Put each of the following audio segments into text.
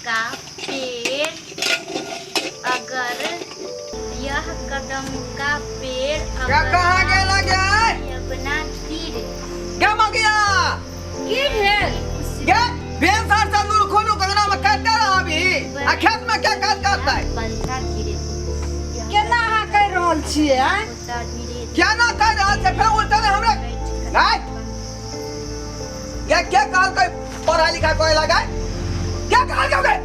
का पेड़, अगर यह कदम का पेड़ क्या कहाँ गेला गया? ये बना गिर क्या मांगिया? गिर है क्या? बेन सार चंदूर खोलू कंगना में करता रहा अभी। खेत में क्या काज करता है? बंसा गिरे केना अहाँ कहि रहल छियै आँय? क्या ना कर रहा है? फिर उल्टा ने हमरे गाय क्या काल कोई पढ़ा लिखा कोई लगा? क्या काल क्या गए?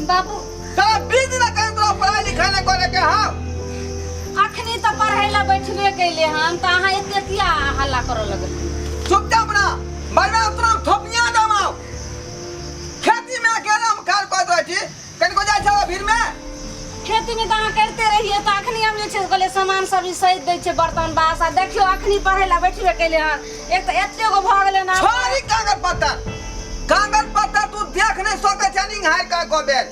बाबू तो बीज ना कर तो पढ़ा लिखा ने को लेके हाँ अखनी तो पढ़ै ला बैठबे कैले हम त अहाँ एते किया हल्ला करऽ लगल? चुपचाप ना बड़ा उतना थोपियां दमाओ खेती में अकेला हम काल को रहती कन को जाय छवा भीड़ में खेती में त अहाँ करते रहिए त अखनी हम जे छै कहले सामान सब सहित दै छै बर्तन बासा देखियो अखनी पढ़ै ला बैठबे कैले हन एक त एते गो भ गेलै ना छोरी कागज पत्तर तू देख नहीं सके चनिंग हाय का को बेल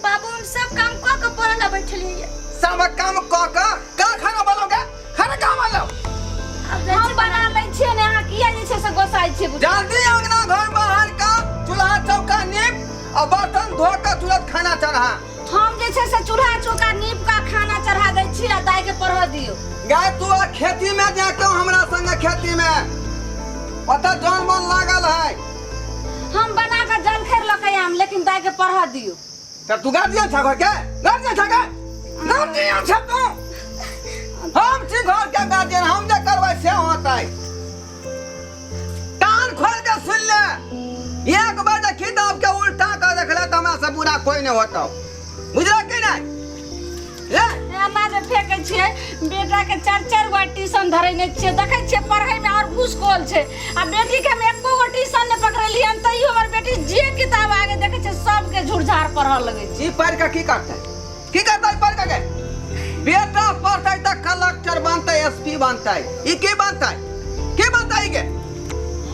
बाबू हम सब काम क के पढ़े ला बैठलिए सब काम क का खाना बनोगे खाना का बनो हम बना लै छियै ने अहाँ किया जे छै से गोसाइ छियै बुझ जल्दी अंगना घर बाहर का चूल्हा चौका नीप और बर्तन धो के तुरंत खाना चढ़ा हम जे छै से चूल्हा चौका नीप का खाना चढ़ा दै छी आ दाइ के पढ़ दियौ गाय तू खेती में जाके हमरा संग खेती में पता जान मन लागल है हम बना के जल खैर लके आम लेकिन दाइ के पढ़ दियौ त तू गार्जियन छ घर के गार्जियन छ के गार्जियन छ तू हम छी घर के गार्जियन हम जे करबै से होता है कान खोल के सुन ले एक बार जे किताब के उल्टा कर देखले त हमरा से बुरा कोई नहीं होता बुझला कि नहीं ले एना जे फेकै छियै बेटा के चार गो ट्यूशन धरैने छियै देखै छियै पढ़ै में और घुसखोर छै आ बेटी के हम एको गो ट्यूशन नै पकड़लियै हम तइयो हमर बेटी जे किताब आगे देखै छै सब के झुरझार पढ़ऽ लगै छै जी पढ़ के की करतै पढ़ के बेटा पढ़तै त कलेक्टर बनतै एसपी बनतै ई की बनतै के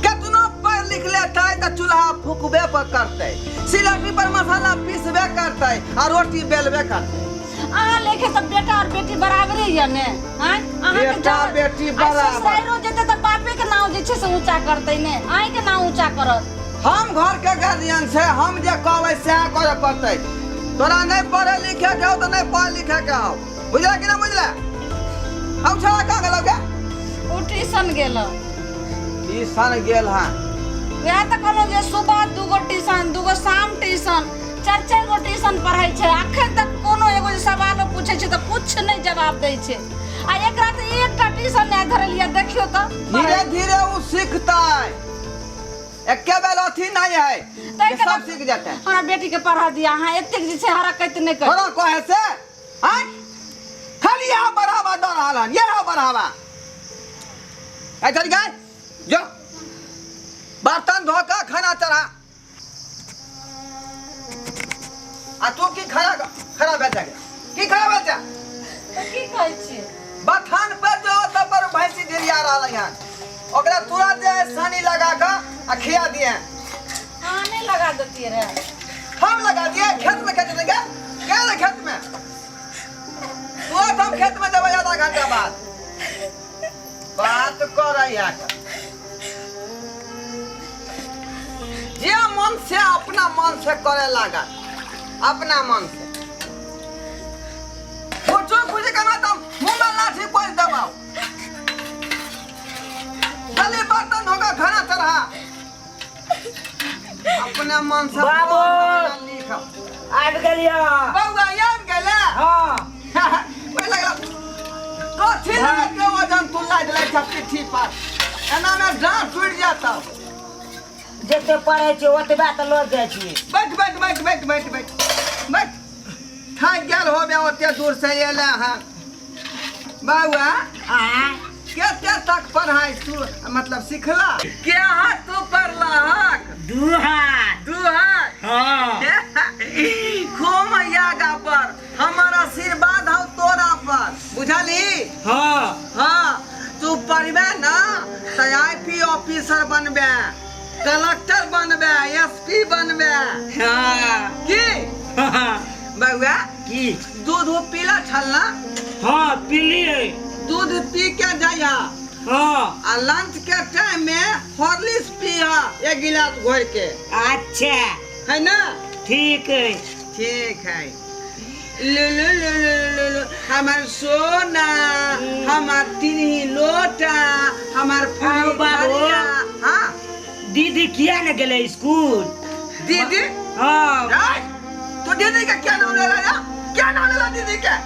केतनो पढ़ लिख लेतै त चूल्हा फूकबे पर करतै सिलौटी पर मसाला पीसबे करतै आ रोटी बेलबे करतै अहाँ लेखे त बेटा और बेटी बराबरे य ने हां अहाँ के बेटा बेटी बराबर ससुराइरो जेते त बापे के नाम जे छै से ऊंचा करतै ने आइ के नाम ऊंचा करत हम घर के गार्जियन से हम जे कहबै से करे पड़तै तोरा नहीं पढ़े लिखे के हो त नहीं पढ़ लिखे के हो बुझला कि नहीं बुझला हम छला का गेलौ के ओ ट्यूशन गेल गेल हां वएह त कहलो जे सुबह 2 गो ट्यूशन 2 गो शाम ट्यूशन 4 गो ट्यूशन पढ़ै छै अखन तक कोनो एगो सवाल पूछै छै त कुछ नहीं जवाब दै छै आ एकरा त एकटा ट्यूशन नै धरलिए देखियो त धीरे धीरे वो सीखता है एक बेल अथी नहीं है ये सब सीख जाता है हमरा बेटी के पढ़ा दिया हां एते जे छै हरकत नहीं कर थोड़ा कहे से हैं खाली यहाँ बढ़ावा दे रहा है ये है बढ़ावा ऐ चल गए जो बर्तन धो के खाना चढ़ा आ तू की खड़ा बैठ जा की खड़ा बैठ जा त की कहै छी बथान पे जो तब पर भैंसी ढिलिया रहा है यहाँ ओकरा तुरंत जे सानी लगा के आ खिया दिए हां नहीं लगा देती रे हम लगा दिए खेत में खेत लगा क्या रे खेत में तू हम खेत में जब आधा घंटा बाद बात कर रहा जे मन से अपना मन से करे लगा अपना मन से कुछ करना तो मुंह में लाठी कोई दबाओ चलिए बर्तन होगा खाना चढ़ा अपने मन से बाबू लिखो आबि गेलियो बउआ आबि गेले हां ओइ लगा कथि लगा के वजन तू लाद ले छ पिठी पर एना में डांट टूट जाता जते पढ़ै छी ओतबे त लऽ जाइ छी बैठ थाक गेल होबे ओते दूर से एले हां बउआ हां केते तक पढ़ाई तू मतलब सिखला क्या तू पढ़ला हक दू हाथ हां खूब यागा पर हमर आशीर्वाद हो तोरा पर बुझली हां हां तू पढ़बे ना त आईपी ऑफिसर बनबे कलेक्टर बनबे एसपी बनबे हां की बउआ की दूध पीला छल ना हां पीलिए दूध पी के जाइया हां आ लंच के टाइम में हॉर्लिक्स पिया एक गिलास घोर के अच्छा है ना ठीक है। ठीक है। लो लो लो लो लो लो हमार सोना, हमार तीन लोटा, हमार आओ बाबू। हाँ दीदी किया न गेले स्कूल? दीदी, हाँ तो दीदी का क्या नाम ले रहा? क्या नाम ले रहा दीदी का?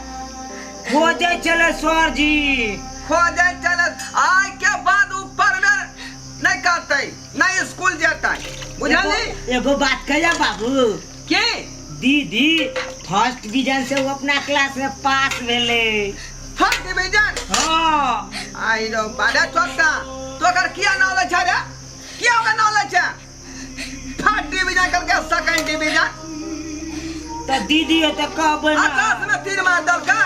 खोजे चले सर जी। खोजे चले आज के बाद ऊपर में नहीं करते, नहीं स्कूल जाता है, बुझली? एगो बात कहिया बाबू, के दीदी फर्स्ट डिवीजन से वो अपना क्लास में पास भेले। First division? हाँ। आई रो बाडा छोटा तो कर क्या नॉलेज है रे? क्या होगा नॉलेज है? फर्स्ट डिवीजन करके सेकंड डिवीजन? तो दीदी है तो कब ना? आकाश में तीर मार दल का?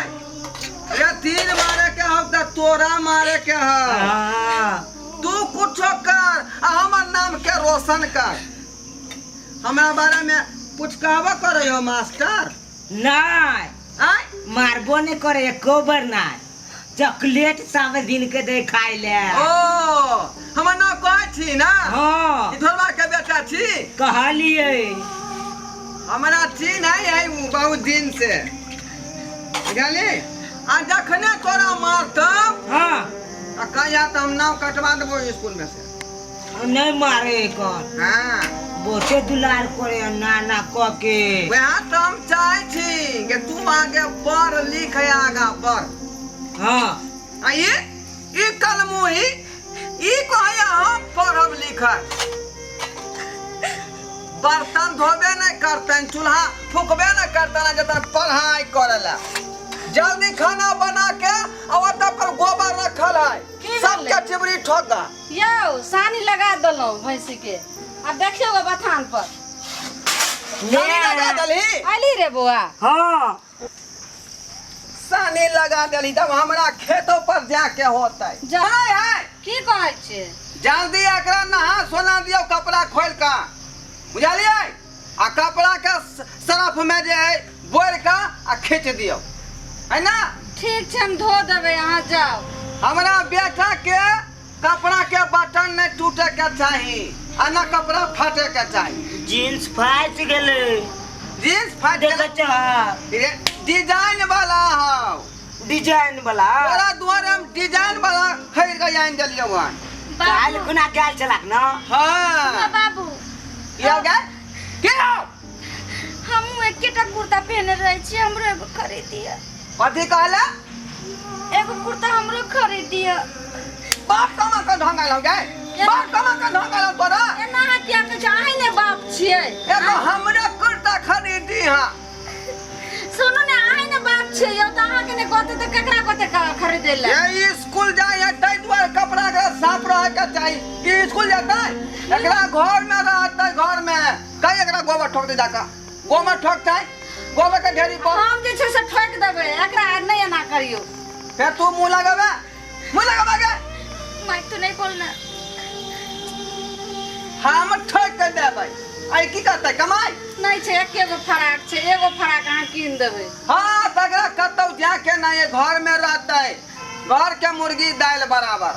ये तीर मारे के हो तो तोरा मारे के हो। हाँ। तू कुछ कर, हमार नाम के रोशन कर। हमारा बारे में कुछ कहवा करे हो मास्टर? नहीं आय मारबो नहीं करे, कोबर नहीं, चॉकलेट सब दिन के दे खाई ले। ओ हम ना कहै छी ना? हाँ इधरवा के बेटा छी। कहलिए। हमारा चीन है बहुत दिन से, बुझली? आ जखने तोरा मारतम हाँ आ कहिया तो हम नाम कटवा देबो स्कूल में से। हम नहीं मारे कौन, हाँ बोटे दुलार करे नाना क के। वहाँ तो हम चाहे छी कि तू आगे पढ़ लिख आगा बढ़। हाँ आ ये कलमुही ई कहया हम पढ़ब लिखब, बर्तन धोबे नहीं करतन, चूल्हा फूकबे नहीं करतन, जतन पढ़ाई करेला। जल्दी खाना बना के और तब पर गोबर रखल है, सबके चिबरी ठोका। यो सानी लगा दलो भैंसी के, आ देखियो बथान पर सानी लगा दली? आली रे बुआ। हाँ सानी लगा दली तब हमरा खेतों पर जाके होतै। जा। है की कहै छे? जल्दी एकरा नहा सोना दियो कपड़ा खोल का, बुझलियै? आ कपड़ा के सरफ में जे है बोर का आ खींच दियो, है ना? ठीक छे हम धो देबे, अहाँ जाओ। हमरा बेटा के कपड़ा के बटन नहीं टूटे के चाहिए आ ना कपड़ा फटे के चाहिए। जींस फाट गेले। जींस फाट देखो चाह डिजाइन वाला हो, डिजाइन वाला। तोरा दुआरे हम डिजाइन वाला खरीद के आइन देलियो हन। काल खुना गाल चलाक ना। हाँ बाबू ये हो गया क्या? हम एकेटा कुर्ता पहने रहे छी, हमरो एगो खरीदिए। कथी कहला? एगो कुर्ता हमरो खरीदिए। बाप कमा के ढंगल हो गए, बाप कमा के ढंगल हो तोरा। एना हत्या के चाहे ने बाप छिए। एगो हमरे कुर्ता खरीदी हां। सुनो ने आहे ने बाप छिए, यो त अहाँ के ने कहते त केकरा कहते खरीदेला। ये स्कूल जाए है तै द्वार कपड़ा के साफ रहे के चाहिए। ये स्कूल जाता है एकरा घर में रहता है, घर में कई एकरा गोबर ठोक दे जाका, गोबर ठोकता है गोबर के ढेरी पर हम जे छै से ठोक देबे, एकरा नहीं एना करियो। फिर तू मुंह लगावे के मैं तो नहीं बोलना। हम ठोक के देबै। आई की करते कमाई? नहीं छै, एकेगो फराक छै, एगो फराक अहाँ कीन देबे। हाँ तगड़ा कतौ जाके नहीं है, घर में रहता है, घर के मुर्गी दाल बराबर।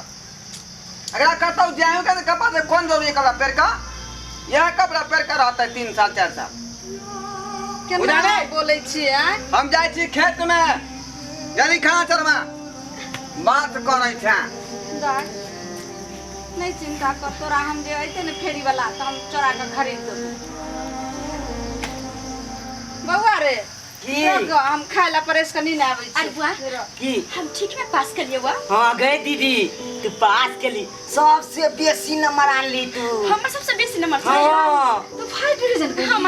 अगर कतौ जाए के कपड़ा से कौन जरूरी कपड़ा पेड़ का? यह कपड़ा पेड़ का रहता है 3 साल 4 साल। केना बोलै छिए? हम जाए छी खेत में, जल्दी खाना चरमा बात करे छे। नहीं चिंता कर, तोरा हम जे अइते ने फेरी वाला त हम चोरा के खरीद देबो। बउआ रे की? देखो, हम खाए ला परेश के नहीं आबै छी। अरे बुआ की? हम ठीक में पास कर लिए हुआ। हाँ गए दीदी, तू पास केली, सबसे बेसी नंबर आन ली तू। हमर सबसे बेसी नंबर था। हाँ तो 5 डिवीजन के हम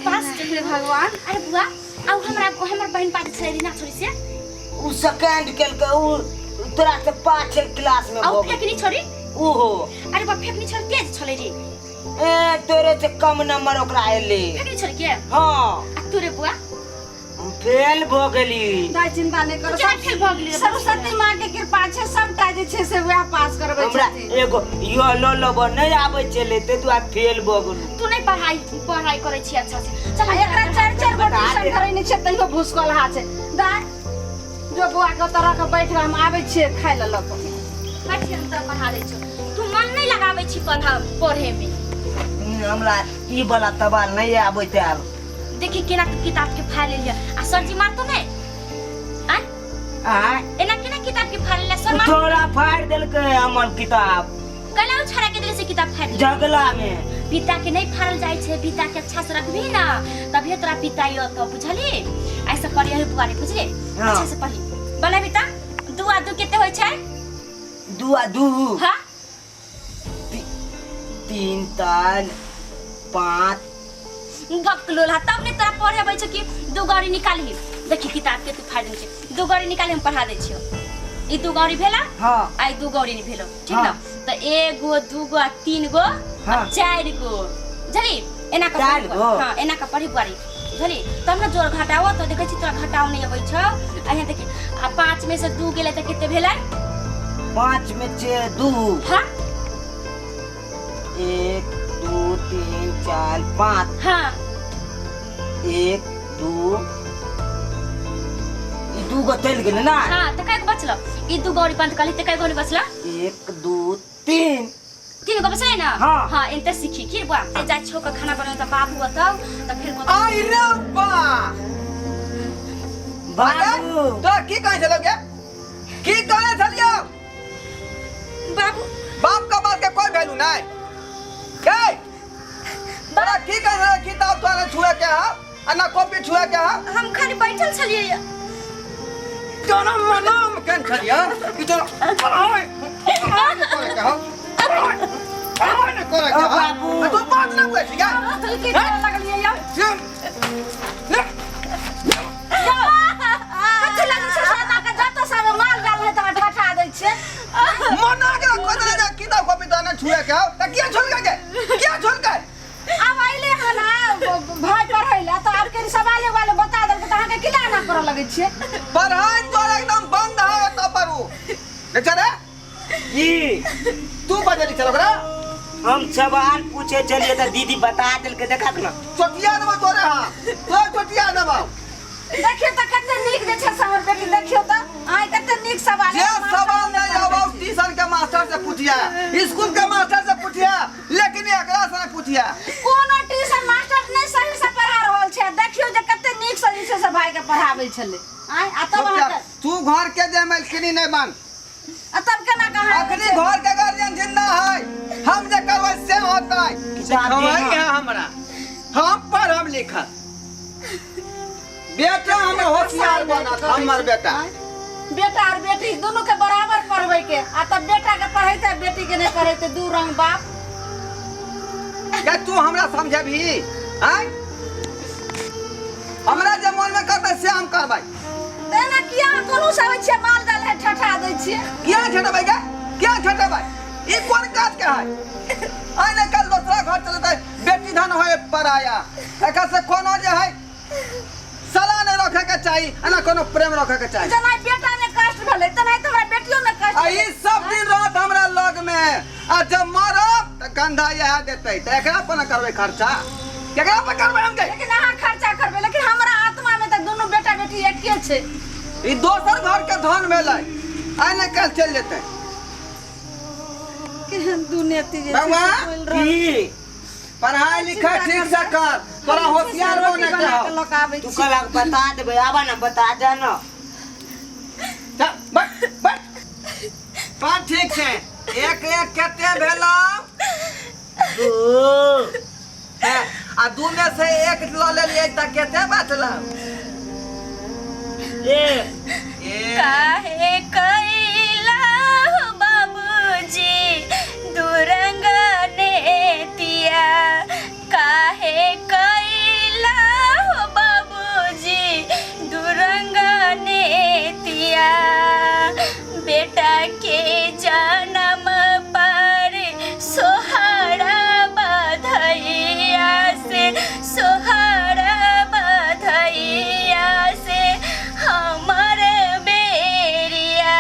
पास हे भगवान। अरे बुआ आउ हमर बहन पाटी छै रीना छोरी से। उ सेकंड केल के उ तोरा से 5 क्लास में आउ हो फेकनी छोरी। ओहो अरे बा फेकनी छोरी तेज छले रे। ए तोरे से कम नंबर ओकरा एले। फेकनी छोरी के? हाँ आ तोरे बुआ फेल भ गेली। दाई चिंता नहीं करो, क्या फेल भ गेली? सरस्वती माँ के कृपा छै, सबटा जे छै से वह पास करबै हमरा छथिन। एगो यो लो लो नहीं आबै छले ते तू आ फेल भ गेलू। तू नहीं पढ़ाई करे छी अच्छा से। चल एकरा 4 गो ट्यूशन करे नहीं छै, तइयो भूसकल हा छै। दाई जो बुआ के तरह के बैठ हम आबै छिए खाइ ल लक। बैठ हम त पढ़ा दै छी। तू मन नहीं लगाबै छी पढ़े में। हमरा ई वाला तबाल नहीं आबै ते आब देखी केना के किताब के फाड़ ले लिया आ सर जी मारतो नहीं आ आ एना केना किताब के फाड़ ले सर मार थोड़ा फाड़ देलकै हमर किताब कला उछाड़ा के दिल से किताब फाड़ ले जगला में पिता के नहीं फाड़ल जाय छे पिता के अच्छा से रखबी ना तभी तोरा पिता यो तो बुझली ऐसा पढ़िए पुआरी बुझली हाँ। अच्छा से पढ़ी बोला बेटा 2 आ 2 केते होय छै 2 आ 2 हां 3 3 5 गप लोला तब ने तोरा पढ़ेबै छै कि 2 गौरी निकाली देखी किताब के तू फाड़ दे छै 2 गौरी निकाली हम पढ़ा दै छियो ई 2 गौरी भेला हां आई 2 गौरी नहीं भेलो ठीक हाँ। ना तो 1 गो 2 गो 3 गो हाँ। 4 गो झली एना का 4 गो हां एना का पढ़ी बुआरी झली तब ना जोर घटाओ तो देखै छी तोरा घटाओ नहीं अबै छ अहे देखी आ 5 में से 2 गेले त कते भेलै 5 में से 2 हां 1 2 3 4 5 हां 1 2 ई 2 गो चल गेल ना हां त काय को बचलो ई 2 गौरी पंत कहली त काय गौरी बचला 1 2 3 तीन गो बचले ना हाँ। हां एते सीखी की बुआ ए जा छो का खाना बनाओ त बाबू बताओ त फिर को आई रे बा बाबू तो की कहे चलो के की कहे चलियो बाबू बाप का बात के कोई वैल्यू नहीं के बड़ा की कहे किताब तोरा छुए के हा आ ना कॉपी छुए के हा हम खाली बैठल छलिए जोना मनाम केन छलिया ई तो पढ़ाई करे के हा पढ़ाई ने करे के हा बाबू। तो बात ना बुझे ठीक है की लगलिए यार ले कथि लगन से सादा के जत सब माल डाल है त ढठा दै छै मना के को दे किताब कॉपी तो ना छुए के हा त किया छोड़ के किया छोड़ के अब आइले हना भाई पढ़ैला तो आपके सवाल वाले बता दल त अहाँ के किला ना कर लगै छै पढ़ाई तो एकदम बंद है तो परू बेचारे जी तू बजली चलो करा हम सवाल पूछे चलिए तो दीदी बता दिल के देखा ना चोटिया दबा तोरे हां तो चोटिया दबा देखियो त कते नीक जे छै हमर बेटी देखियो त आइ कते नीक सवाल जे सवाल नहीं आवा ट्यूशन के मास्टर से पूछिया स्कूल के मास्टर से पूछिया लेकिन एकरा से पूछिया कोनो ट्यूशन मास्टर नहीं सही से पढ़ा रहल छै देखियो जे कते नीक सही से भाई के पढ़ाबै छले आइ आ तब अहाँ के तू घर के जे मलकिनी नहीं बन आ तब केना कहा अखनी घर के गार्जियन जिंदा है हम जे करबै से होतै सिखबै है हमरा हम पढ़ब लिखब बेटा हमर होशियार बनत हमर बेटा बेटा और बेटी दोनों के बराबर पढ़बै के आ तब बेटा के पढ़ैते बेटी के नहीं पढ़ैते दू रंग बाप क्या तू हमरा समझबी हैं हमरा जे मन में करतै से हम करबै तेना किया कोनो सब छै माल डाल है ठठा दै छियै क्या छटबै के क्या छटबै ई कोन काज के है आइ ने कल दूसरा घर चलतै बेटी धन होए पराया एका से कोनो जे है सलाह नहीं रखे के चाहिए ना कोनो प्रेम रखे के चाहिए जना बेटा में कष्ट भले तना हमरा बेटियो में कष्ट आ ई सब दिन रात हमरा लग में आ जब मरब त कंधा यह देतै त एकरा पर न करबै खर्चा केकरा पर करबै हम के लेकिन अहाँ खर्चा करबै लेकिन हमरा आत्मा में त दोनों बेटा बेटी एके छै ई दोसर घर के धन भेलै आइ ने कल चल जेतै केहन दुनियाती जे बउआ जी पढ़ाई लिखाई ठीक से कर तोरा होशियार बने के हो लोग आबै तू छै कल बता देबे आबा ना बता दे ना चल बैठ बैठ पाँच ठीक छै एक एक केते भेलौ 2 आ दू में से एक ल लेलियै त केते बचलौ काहे कैला बाबूजी दुरंग नेतिया काहे कैला बाबूजी दुरंग नेतिया बेटा के जन्म पर सोहारा बधैया से सोहारा बधैया से हमर बेरिया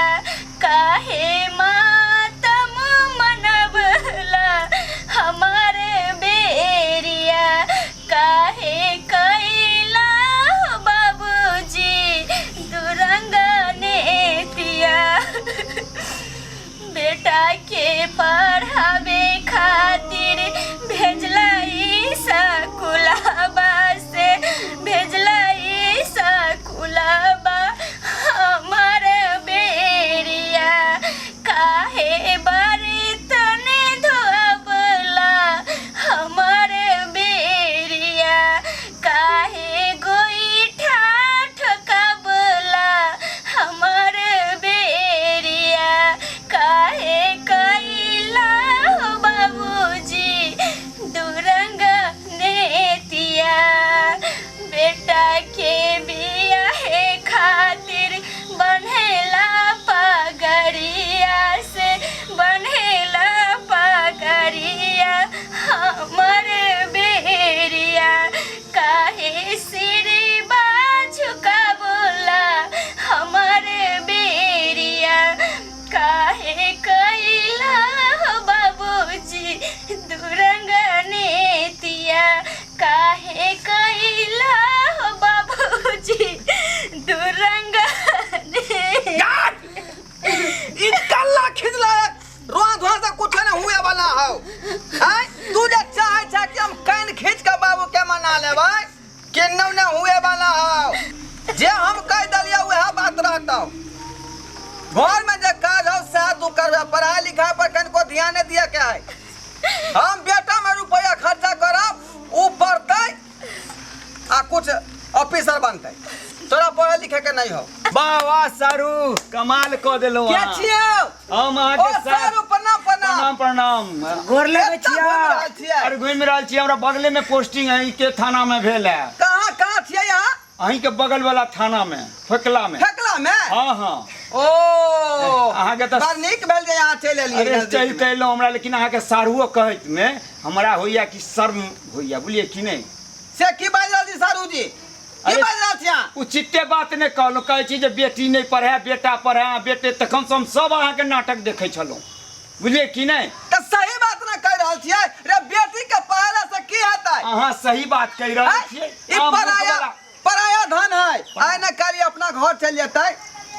केन्नौ न हुए वाला हो। जे हम कह दलिया वह बात रहता हो। घर में जे काज हो से तू करबे, पढ़ाई लिखाई पर कनको ध्यान नहीं दिया क्या है। हम बेटा में रुपया खर्चा करब, ऊ पढ़तै आ कुछ ऑफिसर बनतै, तोरा पढ़े लिखे के नहीं हो। वाह वाह सारू, कमाल क देलो। क्या छियौ? हम अहाँ ओ के सारू प्रणाम प्रणाम प्रणाम। गोर लगे एत्ता घुमि रहल छियै। अरे घूम रहल छी, हमरा बगले में पोस्टिंग है के थाना में भेल है। कहाँ छियै यहाँ? अहीं के बगल वाला थाना में, फेकला में। फेकला में? हाँ हाँ। ओ अहाँ के बड़ नीक भेल जे यहाँ चलि एलियै। अरे चल कैलो हमरा, लेकिन अहाँ के सारूओ कहत में हमरा होइया कि शर्म होइया, बुझलिए कि नहीं। से की बाजि रहल छी सारू जी? की अरे- बाजि रहल छी अहाँ? उचिते बात नहीं कहलो, कहै छी जे बेटी नहीं पढ़े, बेटा पढ़े, बेटे तखन से हम सब अहाँ के नाटक देखे छलहुँ, बुझलिए कि नहीं। तऽ सही बात न कहि रहल छियै रे। बेटी के पढ़ला से की हेतै? अहाँ सही बात कहि रहल छियै। ई पराया धन है। आइ न काल्हि अपना घर चलि जेतै,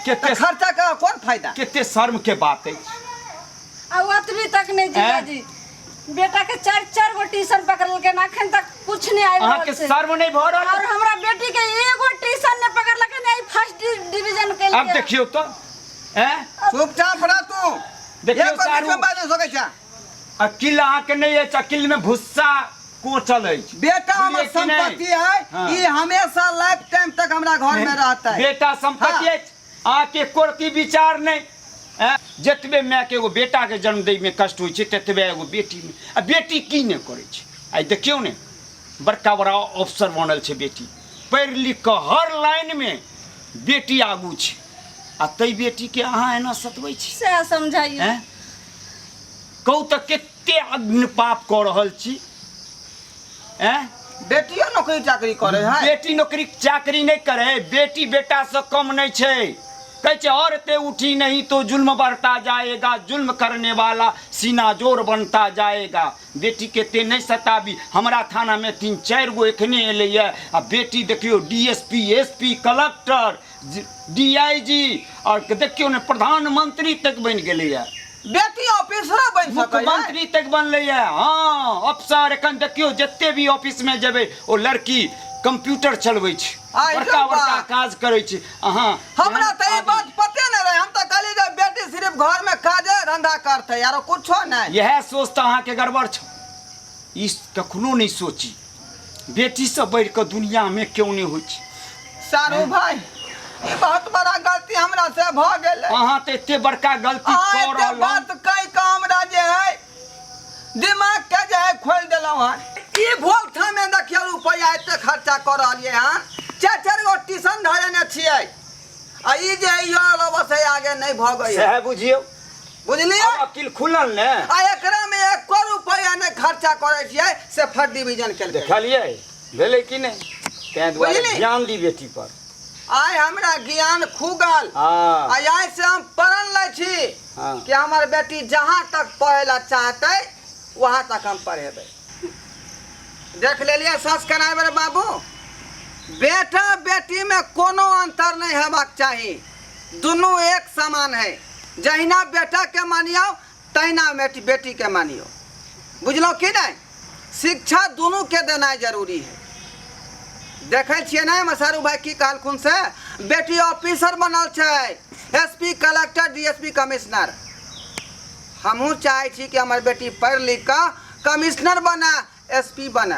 केते खर्चा का कोन फायदा? केते शर्म के बात है। अब अतवी तक नहीं जीजा जी, बेटा के 4 गो ट्यूशन पकड़लके ना, अखन तक कुछ नहीं आइल। अहाँ के शर्म नहीं भ रहल। और हमरा बेटी के एगो ट्यूशन ने पकड़लके नहीं, फर्स्ट डिवीजन के लिए। अब देखियो तो, हैं चुपचाप रह तू। देखियो ये कोन सारू, बीच में बाजि सकै छै? अकिल अहाँ के नहीं है, अकिल में भुस्सा कोचल है। बेटा हमर बुझलिए कि नहीं? संपत्ति है, हाँ। ई हमेशा लाइफ टाइम तक हमरा घर में रहतै। बेटा संपत्ति है, आके कोर्ती विचार नहीं। जतबे माय के एगो बेटा के जन्म दै में कष्ट होइ छै, ततबे एगो बेटी में। आ बेटी की नहीं करे छै? आई देखियो ने, बड़का बड़ा अफसर बनल छै बेटी, पढ़ लिख के हर लाइन में बेटी आगू छै। आ तै बेटी के अहाँ एना सतबै छी, से समझाइए। हैं? कहू तऽ केते अग्नि पाप कऽ रहल छी, हैं? बेटियो नौकरी चाकरी करे है। बेटी नौकरी चाकरी नहीं करे, बेटी बेटा से कम नहीं छै। कहे छै औरतें उठी नहीं तो जुल्म बढ़ता जाएगा, जुल्म करने वाला सीना जोर बनता जाएगा। बेटी के ते नहीं सताबी। हमारा थाना में 3-4 गो एखने एलैया, आ बेटी देखियो डीएसपी, एसपी, कलेक्टर, डीआईजी और देखियो ने प्रधानमंत्री तक बन गेलैया। बेटी ऑफिसर बन सकै है। मुख्यमंत्री तक बनलैया। हाँ, अफसर एखन देखियो जते भी ऑफिस में जेबै ओ लड़की कंप्यूटर चलबै छै, आइ बड़का रे बड़का बा। काज करै छै। अहाँ हमरा तऽ ई बात पते नहीं रहे। हम तऽ कहली जे बेटी सिर्फ घर में काजे धंधा करतै, आरो कुछो नहीं। यह सोच तऽ अहाँ के गड़बड़ छ। ई कखनो नहीं सोची बेटी से बढ़ के दुनिया में क्यों नहीं होइ छै। सारू भाई, ई बहुत बड़ा गलती हमरा से भ गेलै। अहाँ तऽ एते बड़का गलती अहाँ कऽ एते रहल बात कहि के हमरा जे है दिमाग के जे है खोल देलहुँ हन। ई भोगठा में देखियो रुपया एते खर्चा कर रहलियै हन। 4 गो ट्यूशन धरेने छियै, आ ई जे यो बस आगे नहीं भगै है। सह बुझियो, बुझलियै? अब अकिल खुलल ने। आ एकरा में 1 रुपया नहीं खर्चा करे छियै से फर्स्ट डिवीजन के लिए। देखलियै भेलै कि नहीं? तैं दुआरे बुझलियै? ध्यान दी बेटी पर। आइ हमरा ज्ञान खुगल। हाँ आई से हम पढ़ल ले छी हाँ। कि हमार बेटी जहाँ तक पढ़े ला चाहते वहाँ तक हम पढ़ेबै। देख लेलिए सब्सक्राइबर बाबू, बेटा बेटी में कोनो अंतर नहीं हेबाक चाही, दोनों एक समान है। जहिना बेटा के मानियो तहिना बेटी के मानियो, बुझलो कि नहीं? शिक्षा दोनों के देना जरूरी है। देखे छिए ना मसारू भाई की कहलखुन से बेटी ऑफिसर बनल छै, एसपी, कलेक्टर, डीएसपी, कमिश्नर। हमहू चाहे छी कि हमार बेटी पढ़ लिख के कमिश्नर बना, एसपी बना।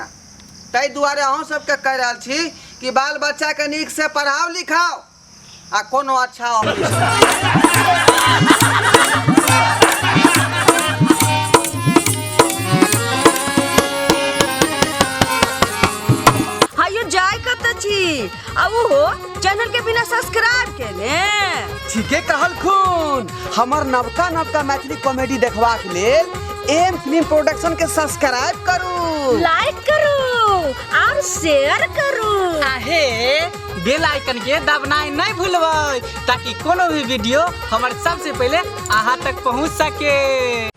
ताहि दुआरे अहूँ सबके कह रहल छी कि बाल बच्चा के नीक से पढ़ाओ लिखाओ आ कोनो अच्छा ऑफिसर। जाय कत छी अब हो चैनल के बिना सब्सक्राइब के ने। ठीके कहलखुन। हमर नवका मैथिली कॉमेडी देखबाक लेल एम फिल्म प्रोडक्शन के सब्सक्राइब करू, लाइक करू और शेयर करू। आहे बेल आइकन के दबनाई नहीं भूलबै ताकि कोनो भी वीडियो हमारे सबसे पहले अहाँ तक पहुँच सके।